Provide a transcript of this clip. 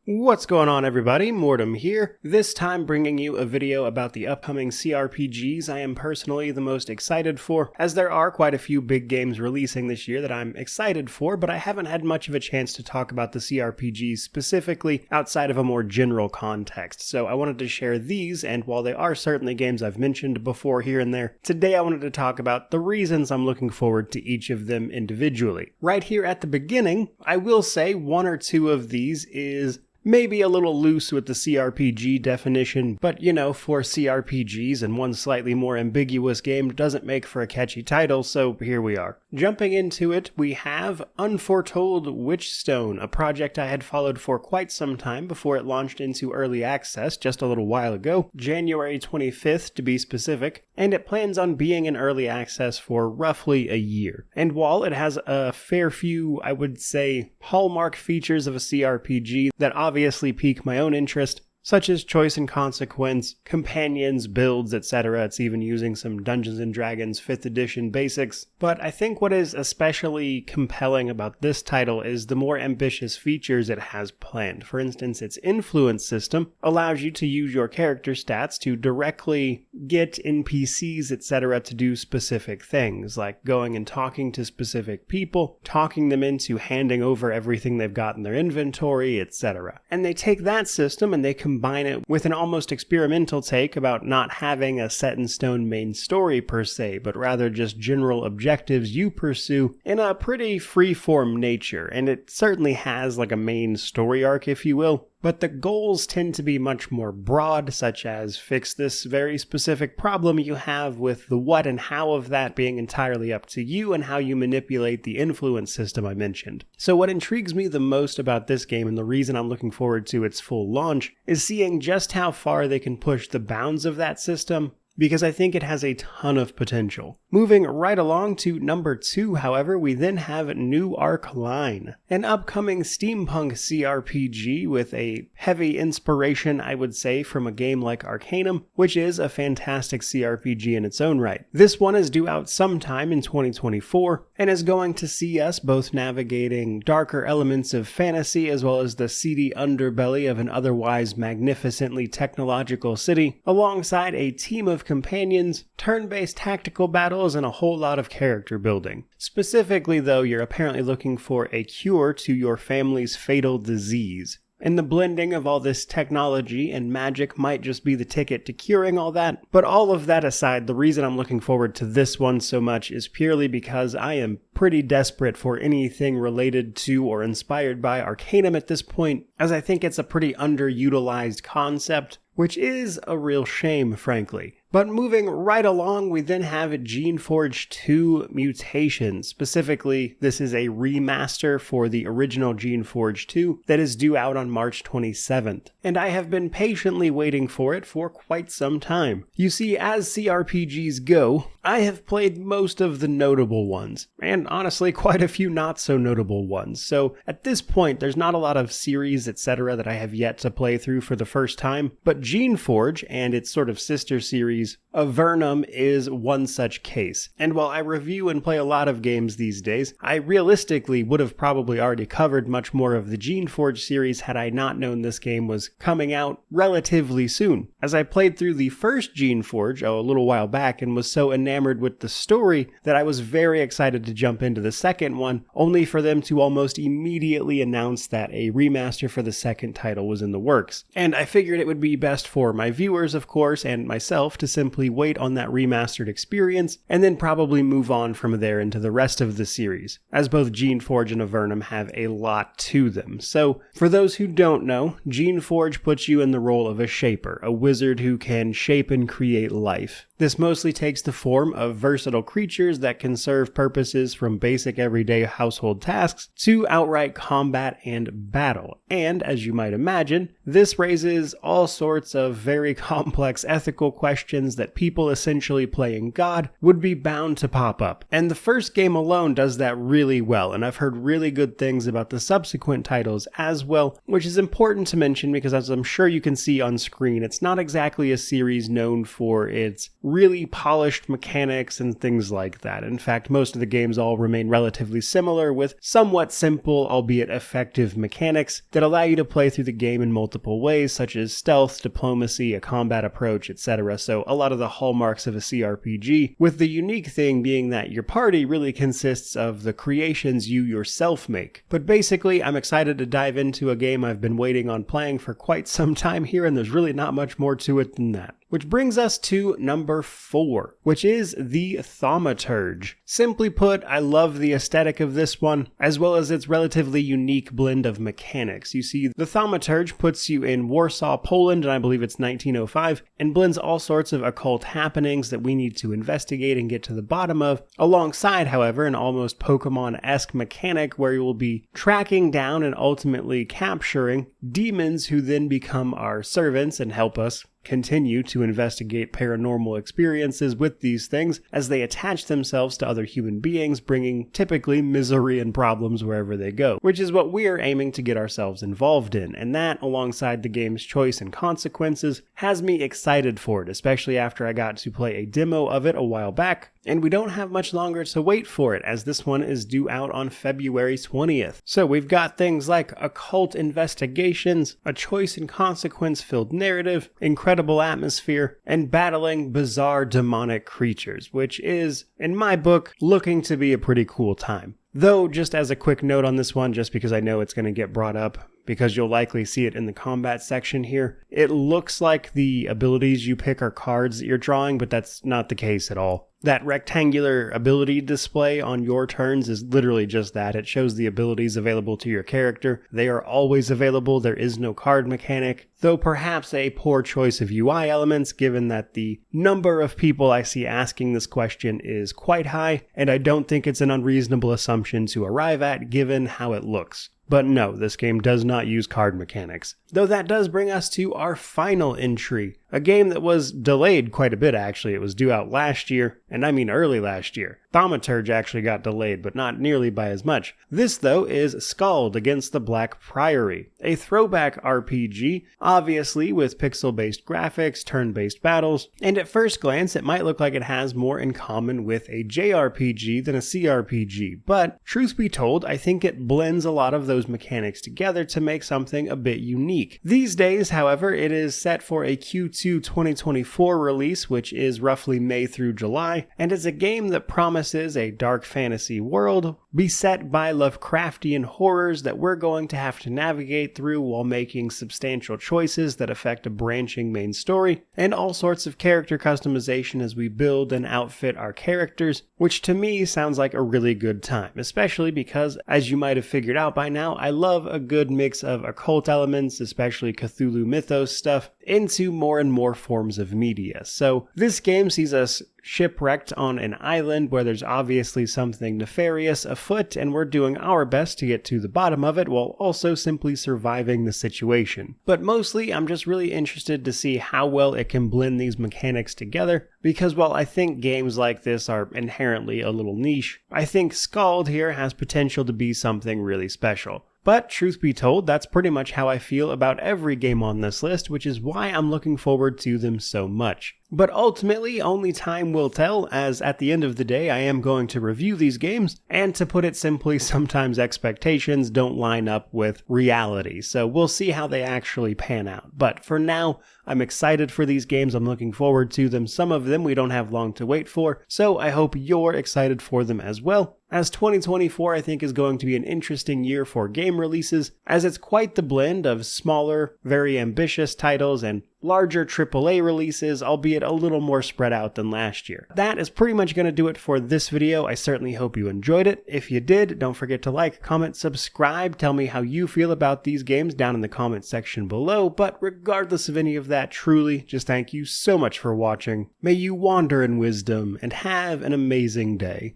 What's going on, everybody? Mortem here, this time bringing you a video about the upcoming CRPGs I am personally the most excited for, as there are quite a few big games releasing this year that I'm excited for, but I haven't had much of a chance to talk about the CRPGs specifically outside of a more general context, so I wanted to share these, and while they are certainly games I've mentioned before here and there, today I wanted to talk about the reasons I'm looking forward to each of them individually. Right here at the beginning, I will say one or two of these is maybe a little loose with the CRPG definition, but you know, for CRPGs and one slightly more ambiguous game doesn't make for a catchy title, so here we are. Jumping into it, we have Unforetold Witchstone, a project I had followed for quite some time before it launched into early access just a little while ago, January 25th to be specific, and it plans on being in early access for roughly a year. And while it has a fair few, I would say, hallmark features of a CRPG that obviously pique my own interest, such as choice and consequence, companions, builds, etc. It's even using some Dungeons & Dragons 5th edition basics. But I think what is especially compelling about this title is the more ambitious features it has planned. For instance, its influence system allows you to use your character stats to directly get NPCs, etc. to do specific things, like going and talking to specific people, talking them into handing over everything they've got in their inventory, etc. And they take that system and they combine it with an almost experimental take about not having a set-in-stone main story per se, but rather just general objectives you pursue in a pretty free-form nature, and it certainly has like a main story arc, if you will. But the goals tend to be much more broad, such as fix this very specific problem you have, with the what and how of that being entirely up to you and how you manipulate the influence system I mentioned. So what intrigues me the most about this game, and the reason I'm looking forward to its full launch, is seeing just how far they can push the bounds of that system, because I think it has a ton of potential. Moving right along to number 2, however, we then have New Arc Line, an upcoming steampunk CRPG with a heavy inspiration, I would say, from a game like Arcanum, which is a fantastic CRPG in its own right. This one is due out sometime in 2024, and is going to see us both navigating darker elements of fantasy as well as the seedy underbelly of an otherwise magnificently technological city, alongside a team of companions, turn-based tactical battles, and a whole lot of character building. Specifically, though, you're apparently looking for a cure to your family's fatal disease. And the blending of all this technology and magic might just be the ticket to curing all that. But all of that aside, the reason I'm looking forward to this one so much is purely because I am pretty desperate for anything related to or inspired by Arcanum at this point, as I think it's a pretty underutilized concept, which is a real shame, frankly. But moving right along, we then have Geneforge 2 Mutations. Specifically, this is a remaster for the original Geneforge 2 that is due out on March 27th. And I have been patiently waiting for it for quite some time. You see, as CRPGs go, I have played most of the notable ones, and honestly quite a few not so notable ones. So at this point, there's not a lot of series, etc. that I have yet to play through for the first time, but Geneforge and its sort of sister series, Avernum, is one such case. And while I review and play a lot of games these days, I realistically would have probably already covered much more of the Geneforge series had I not known this game was coming out relatively soon. As I played through the first Geneforge a little while back and was so enamored with the story that I was very excited to jump into the second one, only for them to almost immediately announce that a remaster for the second title was in the works. And I figured it would be best for my viewers, of course, and myself to simply wait on that remastered experience, and then probably move on from there into the rest of the series, as both Geneforge and Avernum have a lot to them. So, for those who don't know, Geneforge puts you in the role of a shaper, a wizard who can shape and create life. This mostly takes the form of versatile creatures that can serve purposes from basic everyday household tasks to outright combat and battle. And, as you might imagine, this raises all sorts of very complex ethical questions that people essentially playing God would be bound to pop up. And the first game alone does that really well, and I've heard really good things about the subsequent titles as well, which is important to mention because, as I'm sure you can see on screen, it's not exactly a series known for its really polished mechanics and things like that. In fact, most of the games all remain relatively similar with somewhat simple, albeit effective mechanics that allow you to play through the game in multiple ways, such as stealth, diplomacy, a combat approach, etc. So a lot of the hallmarks of a CRPG, with the unique thing being that your party really consists of the creations you yourself make. But basically, I'm excited to dive into a game I've been waiting on playing for quite some time here, and there's really not much more to it than that. Which brings us to number 4, which is the Thaumaturge. Simply put, I love the aesthetic of this one, as well as its relatively unique blend of mechanics. You see, the Thaumaturge puts you in Warsaw, Poland, and I believe it's 1905, and blends all sorts of occult happenings that we need to investigate and get to the bottom of, alongside, however, an almost Pokemon-esque mechanic where you will be tracking down and ultimately capturing demons who then become our servants and help us continue to investigate paranormal experiences with these things as they attach themselves to other human beings, bringing typically misery and problems wherever they go, which is what we're aiming to get ourselves involved in. And that, alongside the game's choice and consequences, has me excited for it, especially after I got to play a demo of it a while back. And we don't have much longer to wait for it, as this one is due out on February 20th. So we've got things like occult investigations, a choice and consequence filled narrative, incredible atmosphere, and battling bizarre demonic creatures, which is, in my book, looking to be a pretty cool time. Though, just as a quick note on this one, just because I know it's going to get brought up, because you'll likely see it in the combat section here, it looks like the abilities you pick are cards that you're drawing, but that's not the case at all. That rectangular ability display on your turns is literally just that. It shows the abilities available to your character. They are always available. There is no card mechanic, though perhaps a poor choice of UI elements given that the number of people I see asking this question is quite high, and I don't think it's an unreasonable assumption to arrive at given how it looks. But no, this game does not use card mechanics. Though that does bring us to our final entry, a game that was delayed quite a bit actually. It was due out last year, and I mean early last year. Thaumaturge actually got delayed, but not nearly by as much. This, though, is SKALD Against the Black Priory, a throwback RPG, obviously with pixel-based graphics, turn-based battles, and at first glance it might look like it has more in common with a JRPG than a CRPG, but truth be told, I think it blends a lot of those mechanics together to make something a bit unique. These days, however, it is set for a Q2 2024 release, which is roughly May through July, and is a game that promises a dark fantasy world beset by Lovecraftian horrors that we're going to have to navigate through while making substantial choices that affect a branching main story, and all sorts of character customization as we build and outfit our characters, which to me sounds like a really good time, especially because, as you might have figured out by now, I love a good mix of occult elements, especially Cthulhu mythos stuff, into more and more forms of media. So this game sees us shipwrecked on an island where there's obviously something nefarious afoot, and we're doing our best to get to the bottom of it while also simply surviving the situation. But mostly, I'm just really interested to see how well it can blend these mechanics together, because while I think games like this are inherently a little niche, I think SKALD here has potential to be something really special. But truth be told, that's pretty much how I feel about every game on this list, which is why I'm looking forward to them so much. But ultimately, only time will tell, as at the end of the day, I am going to review these games, and to put it simply, sometimes expectations don't line up with reality, so we'll see how they actually pan out. But for now, I'm excited for these games, I'm looking forward to them. Some of them we don't have long to wait for, so I hope you're excited for them as well. As 2024 I think is going to be an interesting year for game releases, as it's quite the blend of smaller, very ambitious titles and larger AAA releases, albeit a little more spread out than last year. That is pretty much going to do it for this video. I certainly hope you enjoyed it. If you did, don't forget to like, comment, subscribe, tell me how you feel about these games down in the comment section below, but regardless of any of that, truly, just thank you so much for watching. May you wander in wisdom and have an amazing day.